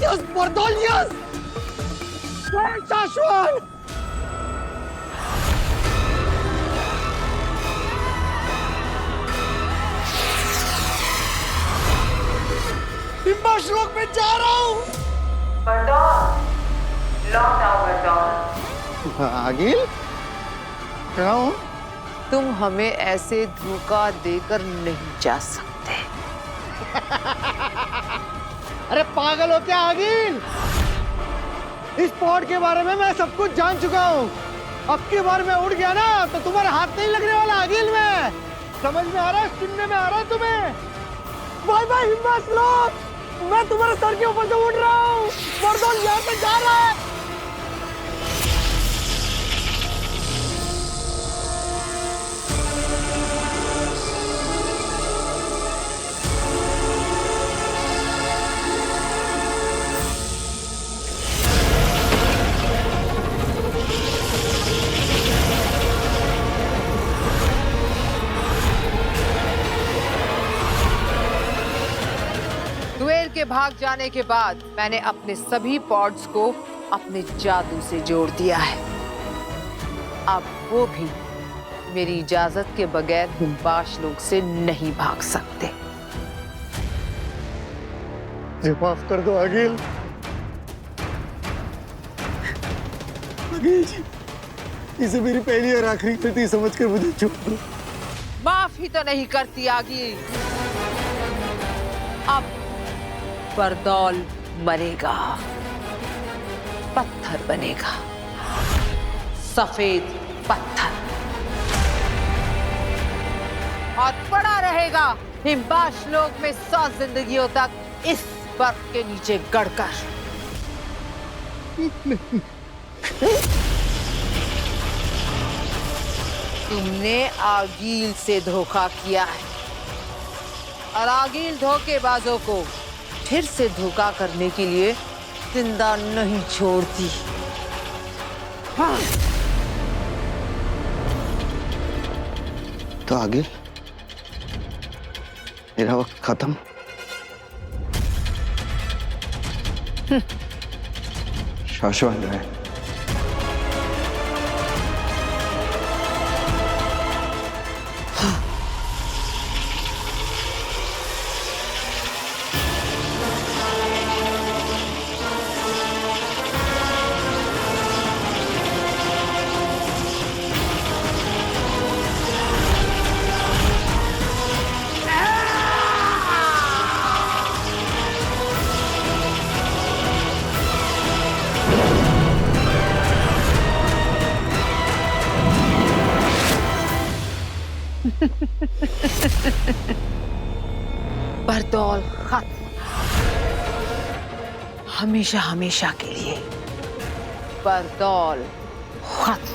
Bordolius! Bordolius! शाश्वत! Himba श्लोक में जा रहा हूँ। बर्दौल, लौट आओ बर्दौल। आगिल? क्या हूँ? तुम हमें ऐसे धोखा देकर नहीं जा सकते। अरे पागल हो क्या आगिल? इस पॉड के बारे में मैं सब कुछ जान चुका हूँ। अब की बार मैं उड़ गया ना तो तुम्हारे हाथ नहीं लगने वाला आगिल में। समझ में आ रहा है? सुनने में आ रहा है तुम्हें? बाय बाय हिम्बा श्लोक। मैं तुम्हारे सर के ऊपर से उड़ रहा हूँ। बर्दौल यहाँ से जा रहा है। दुएल के भाग जाने के बाद मैंने अपने सभी पॉड्स को अपने जादू से जोड़ दिया है। अब वो भी मेरी इजाजत के बगैर हिम्बाश लोग से नहीं भाग सकते। माफ कर दो आगिल। आगिल जी, इसे मेरी पहली और आखिरी गलती समझकर मुझे छोड़ दो। माफ ही तो नहीं करती आगी। अब बर्दौल मरेगा, पत्थर बनेगा, सफेद पत्थर, और पड़ा रहेगा हिम्बाश लोक में 100 जिंदगियों तक इस बर्फ के नीचे गड़कर। तुमने आगील से धोखा किया है और आगील धोखेबाजों को फिर से धोखा करने के लिए जिंदा नहीं छोड़ती। हाँ। तो आगिल, मेरा वक्त खत्म। शाश्वत है। बर्दौल खत्म, हमेशा हमेशा के लिए। बर्दौल खत्म।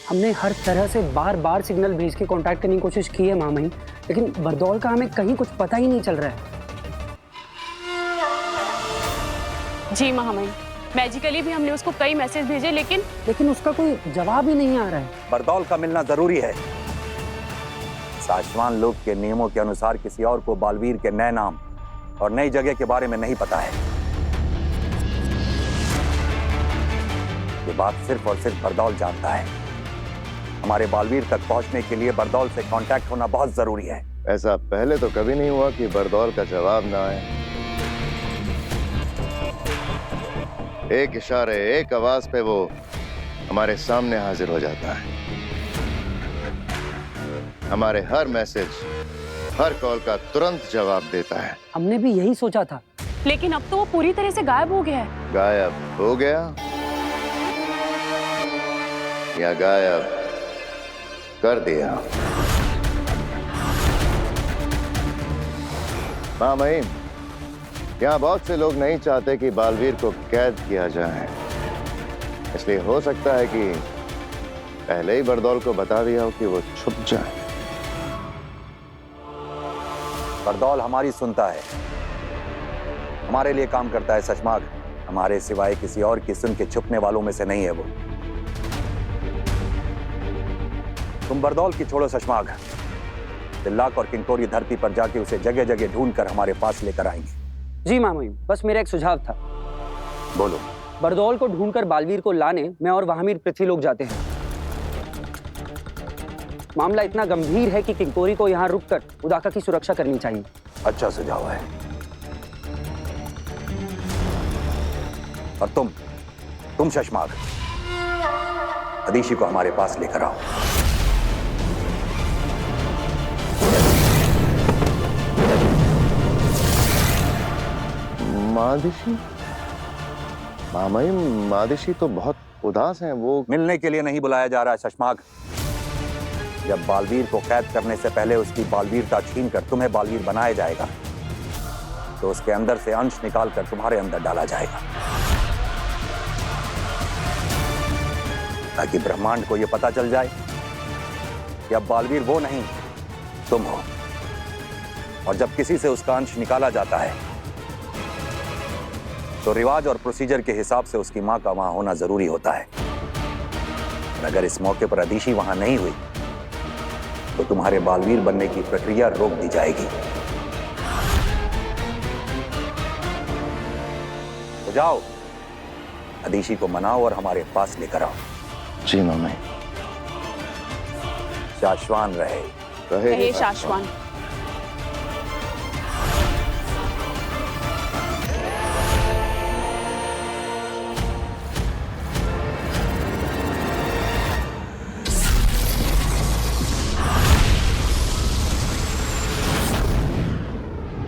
हमने हर तरह से बार बार सिग्नल भेज के कांटेक्ट करने की कोशिश की है मामही, लेकिन बर्दौल का हमें कहीं कुछ पता ही नहीं चल रहा है। जी महामहिम, मैजिकली भी हमने उसको कई मैसेज भेजे लेकिन उसका कोई जवाब ही नहीं आ रहा है। बर्दौल का मिलना जरूरी है। साशवान लोक के नियमों के अनुसार किसी और को बालवीर के नए नाम और नई जगह के बारे में नहीं पता है। ये बात सिर्फ और सिर्फ बर्दौल जानता है। हमारे बालवीर तक पहुंचने के लिए बर्दौल से कांटेक्ट होना बहुत जरूरी है। ऐसा पहले तो कभी नहीं हुआ कि बर्दौल का जवाब ना आए। एक इशारे, एक आवाज पे वो हमारे सामने हाजिर हो जाता है। हमारे हर मैसेज, हर कॉल का तुरंत जवाब देता है। हमने भी यही सोचा था, लेकिन अब तो वो पूरी तरह से गायब हो गया है। गायब हो गया या गायब कर दिया? हाँ महीम, यहाँ बहुत से लोग नहीं चाहते कि बालवीर को कैद किया जाए, इसलिए हो सकता है कि पहले ही बर्दौल को बता दिया हो कि वो छुप जाए। बर्दौल हमारी सुनता है, हमारे लिए काम करता है सचमाग। हमारे सिवाय किसी और की सुन के छुपने वालों में से नहीं है वो। तुम बर्दौल की छोड़ो सचमाग, तिल्लाक और किंकोरी धरती पर जाके उसे जगह जगह ढूंढ कर हमारे पास लेकर आएंगे। जी मामा जी, बस मेरा एक सुझाव था। बोलो। बरदौल को ढूंढकर बालवीर को लाने मैं और वहामीर पृथ्वी लोग जाते हैं। मामला इतना गंभीर है कि किंकोरी को यहाँ रुककर उदाका की सुरक्षा करनी चाहिए। अच्छा सुझाव है। और तुम शशमाग, अदीशी को हमारे पास लेकर आओ। मादिशी? मामा जी, मादिशी तो बहुत उदास हैं। वो मिलने के लिए नहीं बुलाया जा रहा है शशमाग। जब बालवीर को कैद करने से पहले उसकी बालवीरता छीन कर तुम्हें बालवीर बनाया जाएगा, तो उसके अंदर से अंश निकाल कर तुम्हारे अंदर डाला जाएगा, ताकि ब्रह्मांड को यह पता चल जाए कि अब बालवीर वो नहीं तुम हो। और जब किसी से उसका अंश निकाला जाता है तो रिवाज और प्रोसीजर के हिसाब से उसकी मां का वहां होना जरूरी होता है। और अगर इस मौके पर अदीशी वहां नहीं हुई तो तुम्हारे बालवीर बनने की प्रक्रिया रोक दी जाएगी। तो जाओ, अदीशी को मनाओ और हमारे पास लेकर आओ। जी मामा जी। शाश्वान रहे। रहे शाश्वान।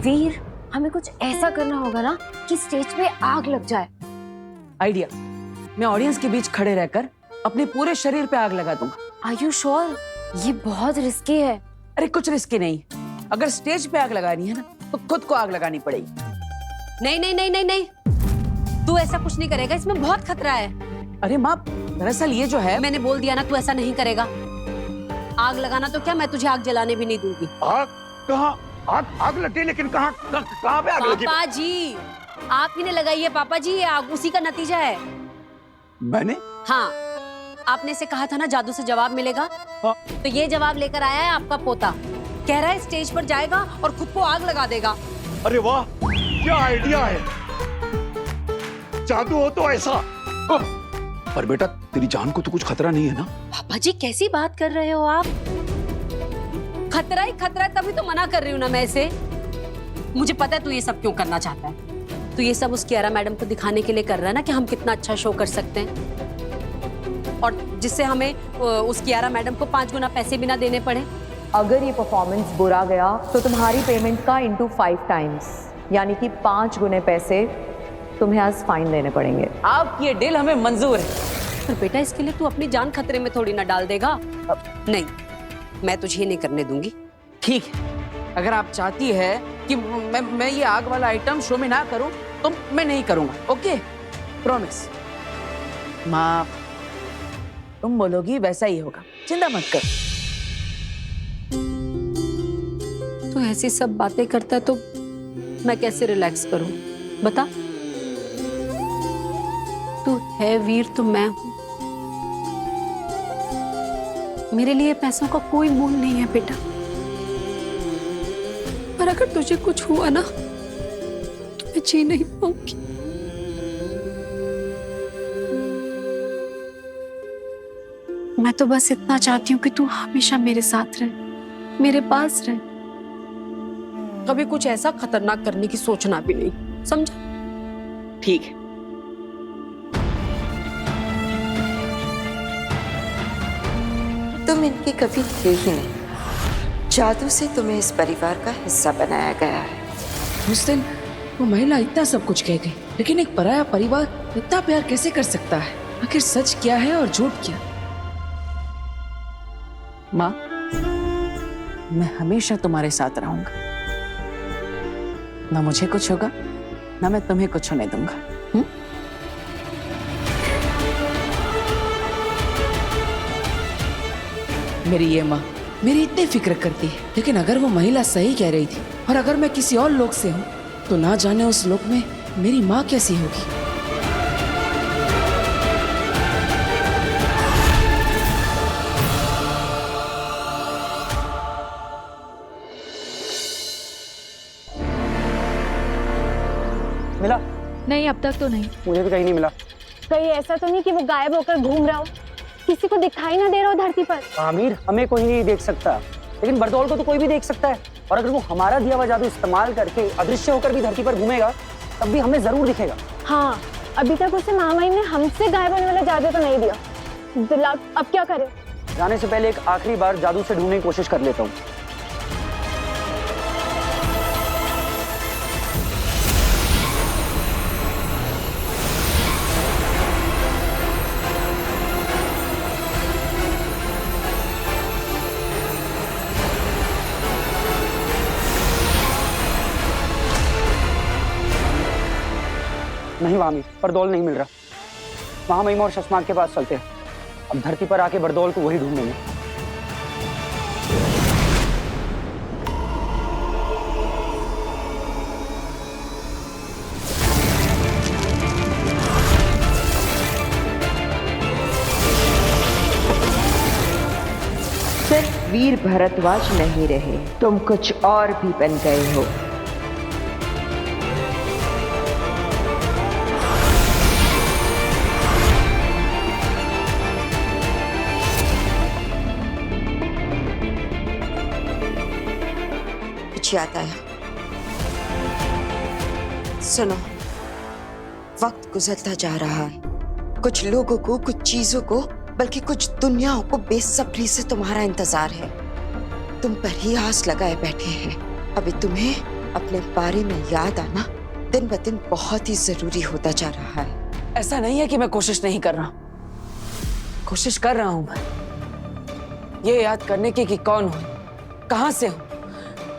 वीर, हमें कुछ ऐसा करना होगा ना कि स्टेज पे आग लग जाए। आइडिया, मैं ऑडियंस के बीच खड़े रहकर अपने पूरे शरीर पे आग लगा दूंगा। Are you sure? ये बहुत रिस्की है। अरे कुछ रिस्की नहीं, अगर स्टेज पे आग लगानी है ना तो खुद को आग लगानी पड़ेगी। नहीं नहीं नहीं नहीं नहीं, तू ऐसा कुछ नहीं करेगा, इसमें बहुत खतरा है। अरे माँ, दरअसल ये जो है, मैंने बोल दिया ना, तू ऐसा नहीं करेगा। आग लगाना तो क्या, मैं तुझे आग जलाने भी नहीं दूंगी। आग कहाँ? आग लगी, लेकिन कहाँ पे आग लगी? पापा जी, आप ही ने लगाई है पापा जी, ये आग उसी का नतीजा है। मैंने? हाँ, आपने से कहा था ना जादू से जवाब मिलेगा। हाँ। तो ये जवाब लेकर आया है आपका पोता। कह रहा है स्टेज पर जाएगा और खुद को आग लगा देगा। अरे वाह, क्या आइडिया है। जादू हो तो ऐसा। पर बेटा, तेरी जान को तो कुछ खतरा नहीं है ना? पापा जी कैसी बात कर रहे हो आप? खतरा ही खतरा है, तभी तो मना कर रही हूँ ना मैं इसे। मुझे पता है तू ये सब क्यों करना चाहता है। तू ये सब उस कियारा मैडम को दिखाने के लिए कर रहा है ना कि हम कितना अच्छा शो कर सकते हैं, और जिससे हमें उस कियारा मैडम को 5 गुना पैसे भी ना देने पड़े। अगर ये परफॉर्मेंस बुरा गया तो तुम्हारी पेमेंट का इंटू 5 टाइम्स, यानी कि 5 गुने पैसे तुम्हें आज फाइन देने पड़ेंगे। आपकी ये डील हमें मंजूर है। पर बेटा, इसके लिए तू अपनी जान खतरे में थोड़ी ना डाल देगा। नहीं, मैं तुझे नहीं करने दूंगी। ठीक है, अगर आप चाहती है कि मैं ये आग वाला आइटम शो में ना करूं तो मैं नहीं करूंगा। Okay, promise. माँ, तुम बोलोगी वैसा ही होगा, चिंता मत कर। तू ऐसी सब बातें करता है तो मैं कैसे रिलैक्स करूं, बता। तू है वीर तो मैं हूं। मेरे लिए पैसों का कोई मोल नहीं है बेटा, पर अगर तुझे कुछ हुआ ना तो मैं जी नहीं पाऊंगी। मैं तो बस इतना चाहती हूँ कि तू हमेशा मेरे साथ रहे, मेरे पास रहे, कभी कुछ ऐसा खतरनाक करने की सोचना भी नहीं, समझा? ठीक है। तुम इनकी कभी थे ही नहीं। जादू से तुम्हें इस परिवार का हिस्सा बनाया गया है। उस दिन वो महिला इतना सब कुछ कह गई, लेकिन एक पराया परिवार इतना प्यार कैसे कर सकता है? आखिर सच क्या है और झूठ क्या? माँ, मैं हमेशा तुम्हारे साथ रहूंगा। ना मुझे कुछ होगा, ना मैं तुम्हें कुछ होने दूंगा। मेरी ये माँ मेरी इतनी फिक्र करती है, लेकिन अगर वो महिला सही कह रही थी और अगर मैं किसी और लोग से हूँ तो ना जाने उस लोक में मेरी माँ कैसी होगी। नहीं, अब तक तो नहीं। मुझे भी कहीं नहीं मिला। कहीं ऐसा तो नहीं कि वो गायब होकर घूम रहा हो, किसी को दिखाई ना दे रहा हो धरती पर? आमिर, हमें कोई नहीं देख सकता, लेकिन बरदौल को तो कोई भी देख सकता है। और अगर वो हमारा दिया हुआ जादू इस्तेमाल करके अदृश्य होकर भी धरती पर घूमेगा, तब भी हमें जरूर दिखेगा। हाँ, अभी तक उसे महामहिम ने हमसे गायब होने वाला जादू तो नहीं दिया। दिला, अब क्या करें? जाने से पहले एक आखिरी बार जादू से ढूंढने की कोशिश कर लेता हूँ। नहीं वामी, बरदौल नहीं मिल रहा। महामहिम और शशमाग के पास चलते हैं। अब धरती पर आके बरदौल को वही ढूंढेंगे। सिर्फ वीर भरद्वाज नहीं रहे, तुम कुछ और भी बन गए हो। याद आया, सुनो, वक्त गुजरता जा रहा है। कुछ लोगों को, कुछ चीजों को, बल्कि कुछ दुनियाओं को बेसब्री से तुम्हारा इंतजार है। तुम पर ही आस लगाए बैठे हैं। अभी तुम्हें अपने बारे में याद आना दिन ब दिन बहुत ही जरूरी होता जा रहा है। ऐसा नहीं है कि मैं कोशिश नहीं कर रहा, कोशिश कर रहा हूं मैं, ये याद करने की कि कौन हूं, कहां से हूं,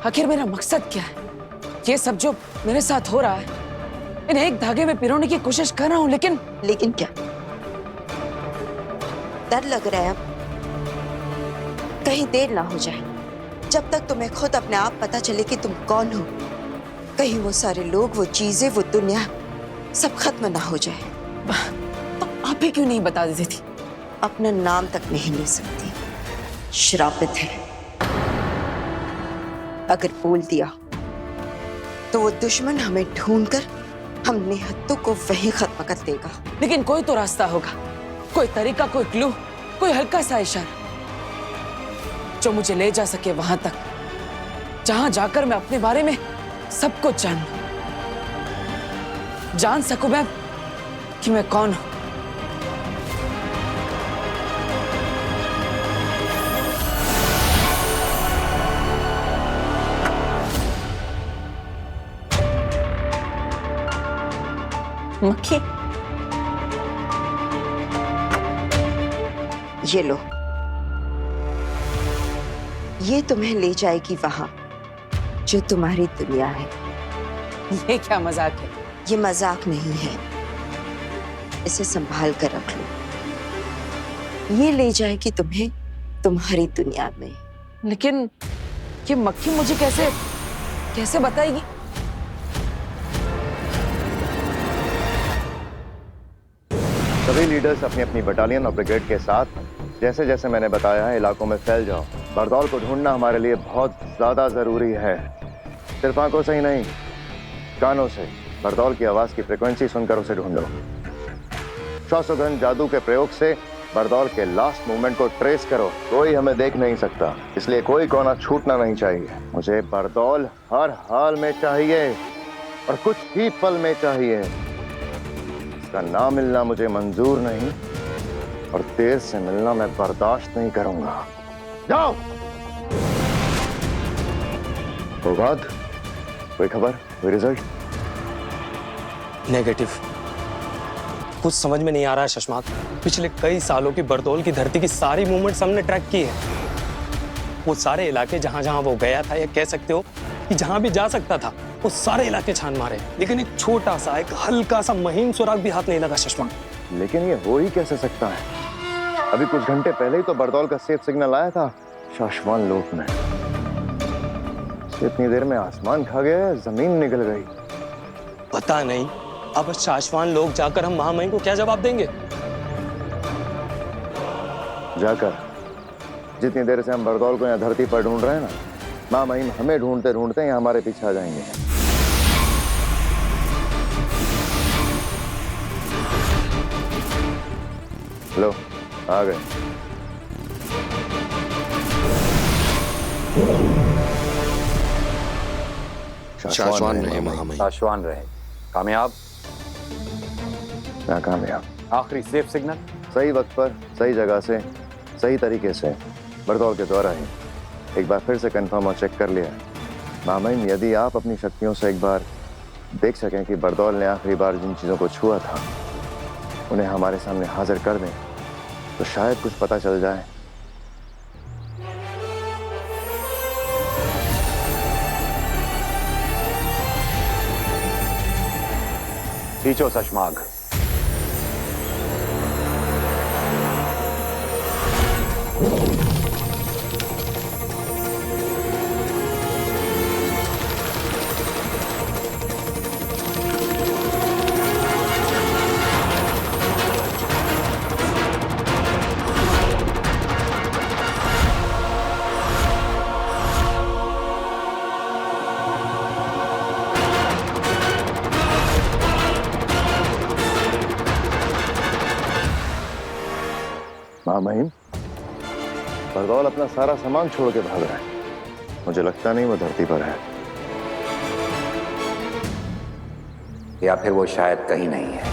आखिर मेरा मकसद क्या है। ये सब जो मेरे साथ हो रहा है, इन्हें एक धागे में पिरोने की कोशिश कर रहा हूं, लेकिन क्या डर लग रहा है? अब कहीं देर ना हो जाए, जब तक तुम्हें खुद अपने आप पता चले कि तुम कौन हो। कहीं वो सारे लोग, वो चीजें, वो दुनिया सब खत्म ना हो जाए। तो आप ही क्यों नहीं बता देती थी? अपना नाम तक नहीं ले सकती, श्रापित है। अगर बोल दिया तो वो दुश्मन हमें ढूंढकर हम निहत्तों को वहीं खत्म कर देगा। लेकिन कोई तो रास्ता होगा, कोई तरीका, कोई क्लू, कोई हल्का सा इशारा जो मुझे ले जा सके वहां तक, जहां जाकर मैं अपने बारे में सब कुछ जान सकूं मैं कि मैं कौन हूं। मक्खी, ये लो, ये तुम्हें ले जाएगी वहां जो तुम्हारी दुनिया है। ये क्या मजाक है? ये मजाक नहीं है, इसे संभाल कर रख लो। ये ले जाएगी तुम्हें तुम्हारी दुनिया में। लेकिन ये मक्खी मुझे कैसे बताएगी? सभी लीडर्स अपनी अपनी बटालियन और ब्रिगेड के साथ जैसे जैसे मैंने बताया है इलाकों में फैल जाओ। बरदौल को ढूंढना हमारे लिए बहुत ज्यादा जरूरी है। सिर्फ आंखों से ही नहीं, कानों से बरदौल की आवाज की फ्रीक्वेंसी सुनकर उसे ढूंढो। श्वासोगंध जादू के प्रयोग से बरदौल के लास्ट मूवमेंट को ट्रेस करो। कोई हमें देख नहीं सकता, इसलिए कोई कोना छूटना नहीं चाहिए। मुझे बरदौल हर हाल में चाहिए और कुछ ही पल में चाहिए। इसका ना मिलना मुझे मंजूर नहीं और देर से मिलना मैं बर्दाश्त नहीं करूंगा। जाओ। प्रभात, कोई खबर, कोई रिजल्ट? नेगेटिव। कुछ समझ में नहीं आ रहा है शशमाक। पिछले कई सालों की बरदौल की धरती की सारी मूवमेंट्स हमने ट्रैक की है। वो सारे इलाके जहां जहां वो गया था, या कह सकते हो कि जहां भी जा सकता था, वो सारे इलाके छान मारे, लेकिन एक छोटा सा, एक हल्का सा महीन सुराग भी हाथ नहीं लगा शशमाक। लेकिन ये हो ही कैसे सकता है? अभी कुछ घंटे पहले ही तो बरदौल का सेफ सिग्नल आया था शाश्वान लोक में। इतनी देर में आसमान खा गया, जमीन निकल गई। पता नहीं अब शाश्वान लोग जाकर हम महामहिम को क्या जवाब देंगे? जाकर जितनी देर से हम बरदौल को यहाँ धरती पर ढूंढ रहे हैं ना, महामहिम हमें ढूंढते ढूंढते यहाँ हमारे पीछे आ जाएंगे। लो आ गए। शाश्वान रहे महामहिम। शाश्वान रहे। कामयाब? नाकामयाब। आखिरी सेफ सिग्नल? सही वक्त पर सही जगह से सही तरीके से बरदौल के द्वारा ही एक बार फिर से कंफर्म और चेक कर लिया। महामहिम, यदि आप अपनी शक्तियों से एक बार देख सकें कि बरदौल ने आखिरी बार जिन चीज़ों को छुआ था उन्हें हमारे सामने हाजिर कर दें तो शायद कुछ पता चल जाए। खींचो शशमाग। महामहिम, बरदौल अपना सारा सामान छोड़ के भाग रहा है। मुझे लगता नहीं वो धरती पर है, या फिर वो शायद कहीं नहीं है।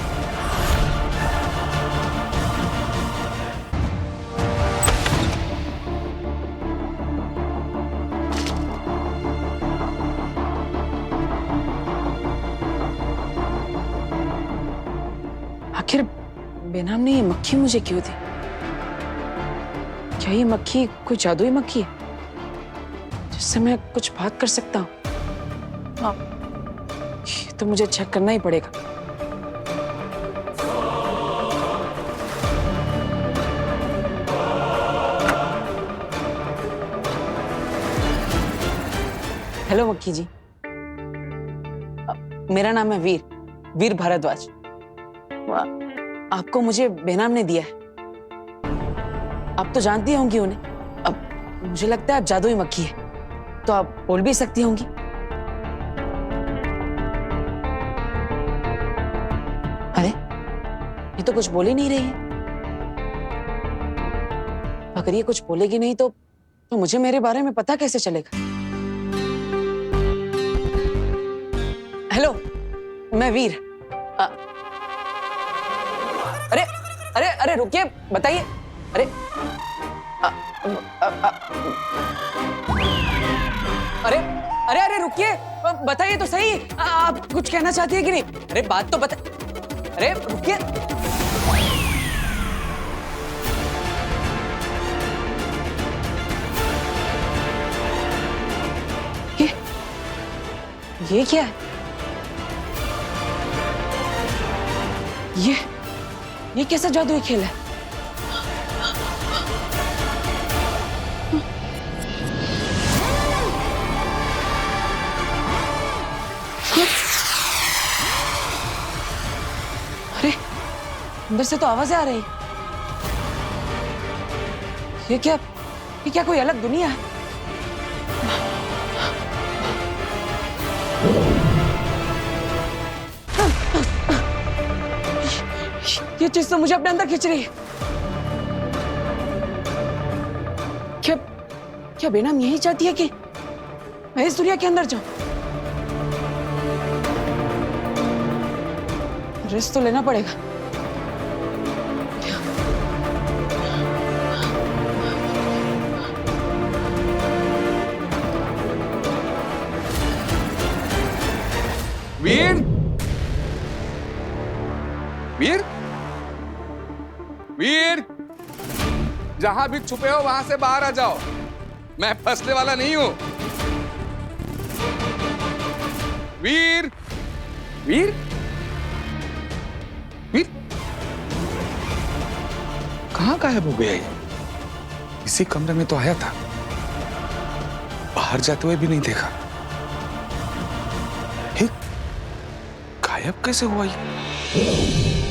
आखिर बेनाम ने ये मक्खी मुझे क्यों दी? क्या ये मक्खी कोई जादुई मक्खी है जिससे मैं कुछ बात कर सकता हूँ? ये तो मुझे चेक करना ही पड़ेगा। हेलो मक्खी जी, मेरा नाम है वीर भारद्वाज। आपको मुझे बेनाम ने दिया है। आप तो जानती होंगी उन्हें। अब मुझे लगता है आप जादुई मक्खी है, तो आप बोल भी सकती होंगी। अरे ये तो कुछ बोल ही नहीं रही है। अगर ये कुछ बोलेगी नहीं तो मुझे मेरे बारे में पता कैसे चलेगा? हेलो, मैं वीर। अरे अरे अरे रुकिए, बताइए। अरे अरे अरे अरे रुकिए, बताइए तो सही। आप कुछ कहना चाहती है कि नहीं? अरे बात तो बता। अरे रुकिए। ये क्या है? ये कैसा जादुई खेल है? अरे अंदर से तो आवाजें आ रही। ये क्या कोई अलग दुनिया है? ये चीज तो मुझे अपने अंदर खींच रही है। क्या बेनाम यही चाहती है कि मैं इस दुनिया के अंदर जाऊं? रिस्क तो लेना पड़ेगा। वीर वीर वीर, जहां भी छुपे हो वहां से बाहर आ जाओ। मैं फंसने वाला नहीं हूं। वीर वीर वीर, कहां गायब हो गया ये? इसी कमरे में तो आया था, बाहर जाते हुए भी नहीं देखा। गायब कैसे हुआ ये?